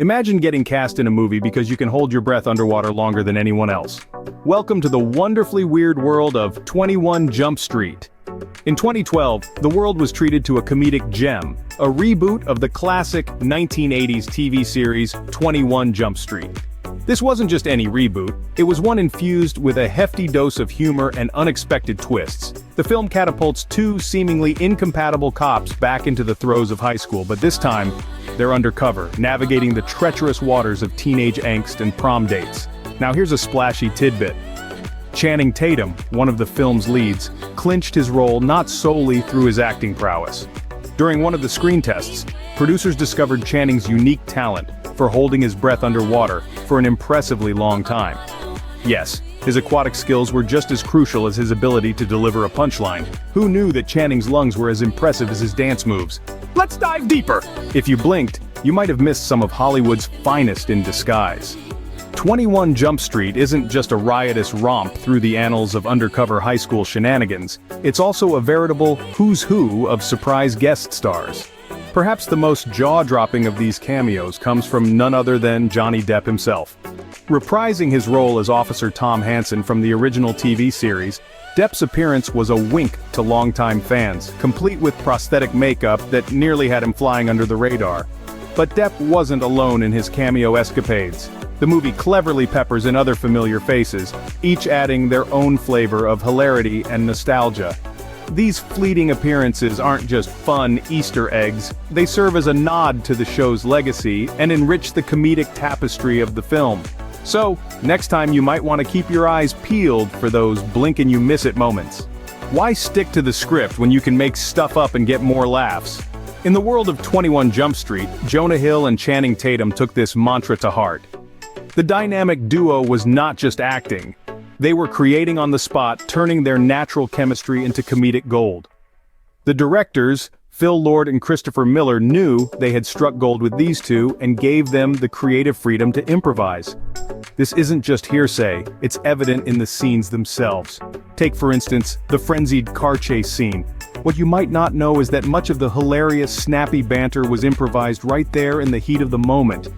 Imagine getting cast in a movie because you can hold your breath underwater longer than anyone else. Welcome to the wonderfully weird world of 21 Jump Street. In 2012, the world was treated to a comedic gem, a reboot of the classic 1980s TV series 21 Jump Street. This wasn't just any reboot, it was one infused with a hefty dose of humor and unexpected twists. The film catapults two seemingly incompatible cops back into the throes of high school, but this time, they're undercover, navigating the treacherous waters of teenage angst and prom dates. Now here's a splashy tidbit. Channing Tatum, one of the film's leads, clinched his role not solely through his acting prowess. During one of the screen tests, producers discovered Channing's unique talent for holding his breath underwater for an impressively long time. Yes, his aquatic skills were just as crucial as his ability to deliver a punchline. Who knew that Channing's lungs were as impressive as his dance moves? Let's dive deeper! If you blinked, you might have missed some of Hollywood's finest in disguise. 21 Jump Street isn't just a riotous romp through the annals of undercover high school shenanigans, it's also a veritable who's who of surprise guest stars. Perhaps the most jaw-dropping of these cameos comes from none other than Johnny Depp himself. Reprising his role as Officer Tom Hansen from the original TV series, Depp's appearance was a wink to longtime fans, complete with prosthetic makeup that nearly had him flying under the radar. But Depp wasn't alone in his cameo escapades. The movie cleverly peppers in other familiar faces, each adding their own flavor of hilarity and nostalgia. These fleeting appearances aren't just fun Easter eggs, they serve as a nod to the show's legacy and enrich the comedic tapestry of the film. So, next time you might want to keep your eyes peeled for those blink-and-you-miss-it moments. Why stick to the script when you can make stuff up and get more laughs? In the world of 21 Jump Street, Jonah Hill and Channing Tatum took this mantra to heart. The dynamic duo was not just acting. They were creating on the spot, turning their natural chemistry into comedic gold. The directors, Phil Lord and Christopher Miller, knew they had struck gold with these two and gave them the creative freedom to improvise. This isn't just hearsay, it's evident in the scenes themselves. Take, for instance, the frenzied car chase scene. What you might not know is that much of the hilarious, snappy banter was improvised right there in the heat of the moment.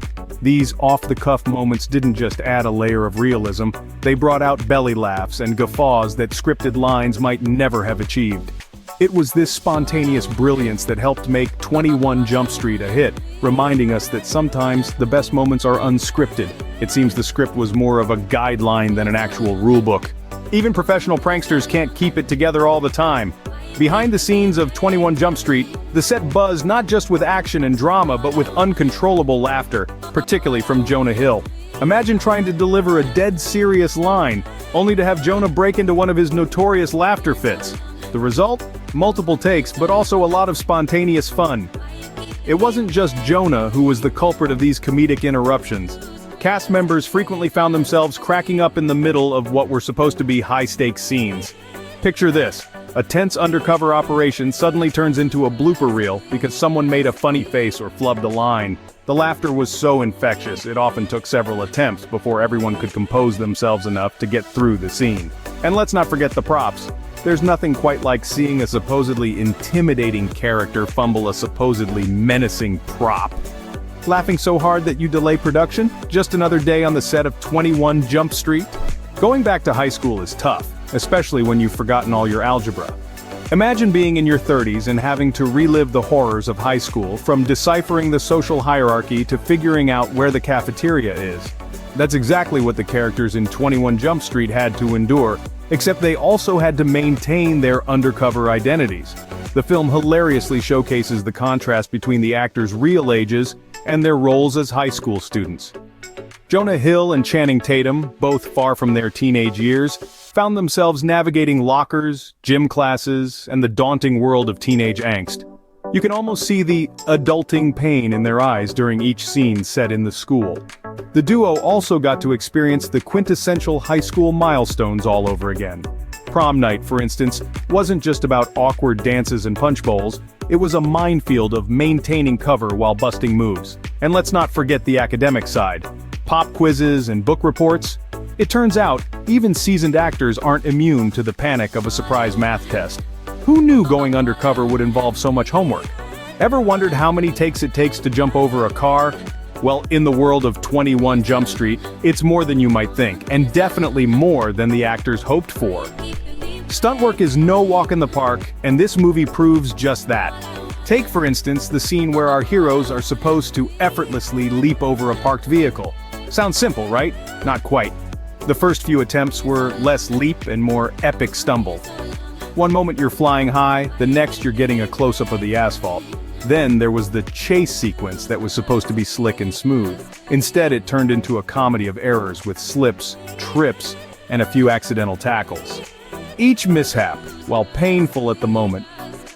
These off-the-cuff moments didn't just add a layer of realism, they brought out belly laughs and guffaws that scripted lines might never have achieved. It was this spontaneous brilliance that helped make 21 Jump Street a hit, reminding us that sometimes the best moments are unscripted. It seems the script was more of a guideline than an actual rulebook. Even professional pranksters can't keep it together all the time. Behind the scenes of 21 Jump Street, the set buzzed not just with action and drama but with uncontrollable laughter, particularly from Jonah Hill. Imagine trying to deliver a dead serious line, only to have Jonah break into one of his notorious laughter fits. The result? Multiple takes, but also a lot of spontaneous fun. It wasn't just Jonah who was the culprit of these comedic interruptions. Cast members frequently found themselves cracking up in the middle of what were supposed to be high-stakes scenes. Picture this. A tense undercover operation suddenly turns into a blooper reel because someone made a funny face or flubbed a line. The laughter was so infectious, it often took several attempts before everyone could compose themselves enough to get through the scene. And let's not forget the props. There's nothing quite like seeing a supposedly intimidating character fumble a supposedly menacing prop. Laughing so hard that you delay production? Just another day on the set of 21 Jump Street? Going back to high school is tough, especially when you've forgotten all your algebra. Imagine being in your 30s and having to relive the horrors of high school, from deciphering the social hierarchy to figuring out where the cafeteria is. That's exactly what the characters in 21 Jump Street had to endure, except they also had to maintain their undercover identities. The film hilariously showcases the contrast between the actors' real ages and their roles as high school students. Jonah Hill and Channing Tatum, both far from their teenage years, found themselves navigating lockers, gym classes, and the daunting world of teenage angst. You can almost see the adulting pain in their eyes during each scene set in the school. The duo also got to experience the quintessential high school milestones all over again. Prom night, for instance, wasn't just about awkward dances and punch bowls, it was a minefield of maintaining cover while busting moves. And let's not forget the academic side. Pop quizzes and book reports. It turns out, even seasoned actors aren't immune to the panic of a surprise math test. Who knew going undercover would involve so much homework? Ever wondered how many takes it takes to jump over a car? Well, in the world of 21 Jump Street, it's more than you might think, and definitely more than the actors hoped for. Stunt work is no walk in the park, and this movie proves just that. Take, for instance, the scene where our heroes are supposed to effortlessly leap over a parked vehicle. Sounds simple, right? Not quite. The first few attempts were less leap and more epic stumble. One moment you're flying high, the next you're getting a close-up of the asphalt. Then there was the chase sequence that was supposed to be slick and smooth. Instead, it turned into a comedy of errors with slips, trips, and a few accidental tackles. Each mishap, while painful at the moment,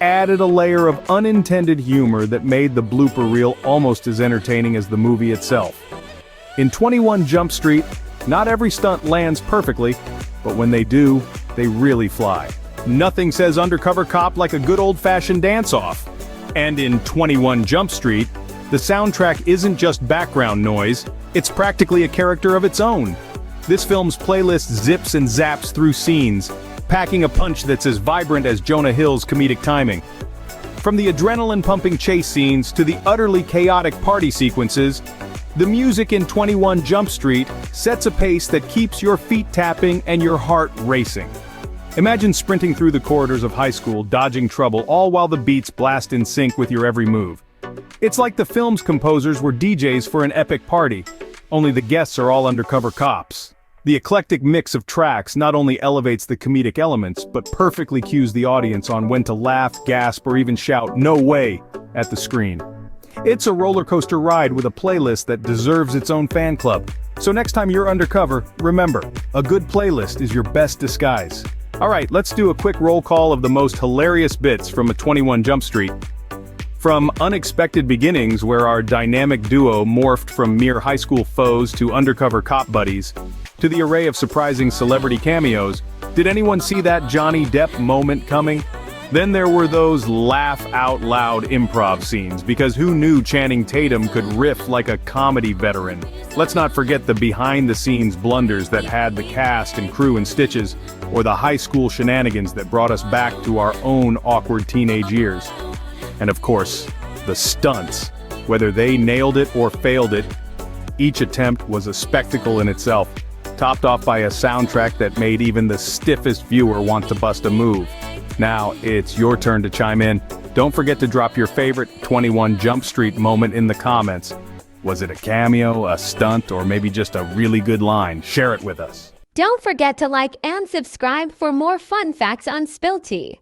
added a layer of unintended humor that made the blooper reel almost as entertaining as the movie itself. In 21 Jump Street, not every stunt lands perfectly, but when they do, they really fly. Nothing says undercover cop like a good old-fashioned dance-off. And in 21 Jump Street, the soundtrack isn't just background noise, it's practically a character of its own. This film's playlist zips and zaps through scenes, packing a punch that's as vibrant as Jonah Hill's comedic timing. From the adrenaline-pumping chase scenes to the utterly chaotic party sequences, the music in 21 Jump Street sets a pace that keeps your feet tapping and your heart racing. Imagine sprinting through the corridors of high school, dodging trouble, all while the beats blast in sync with your every move. It's like the film's composers were DJs for an epic party, only the guests are all undercover cops. The eclectic mix of tracks not only elevates the comedic elements, but perfectly cues the audience on when to laugh, gasp, or even shout "no way" at the screen. It's a roller coaster ride with a playlist that deserves its own fan club. So next time you're undercover, remember, a good playlist is your best disguise. Alright, let's do a quick roll call of the most hilarious bits from a 21 Jump Street. From unexpected beginnings where our dynamic duo morphed from mere high school foes to undercover cop buddies, to the array of surprising celebrity cameos, did anyone see that Johnny Depp moment coming? Then there were those laugh-out-loud improv scenes, because who knew Channing Tatum could riff like a comedy veteran? Let's not forget the behind-the-scenes blunders that had the cast and crew in stitches, or the high school shenanigans that brought us back to our own awkward teenage years. And of course, the stunts. Whether they nailed it or failed it, each attempt was a spectacle in itself, topped off by a soundtrack that made even the stiffest viewer want to bust a move. Now, it's your turn to chime in. Don't forget to drop your favorite 21 Jump Street moment in the comments. Was it a cameo, a stunt, or maybe just a really good line? Share it with us. Don't forget to like and subscribe for more fun facts on Spill Tea.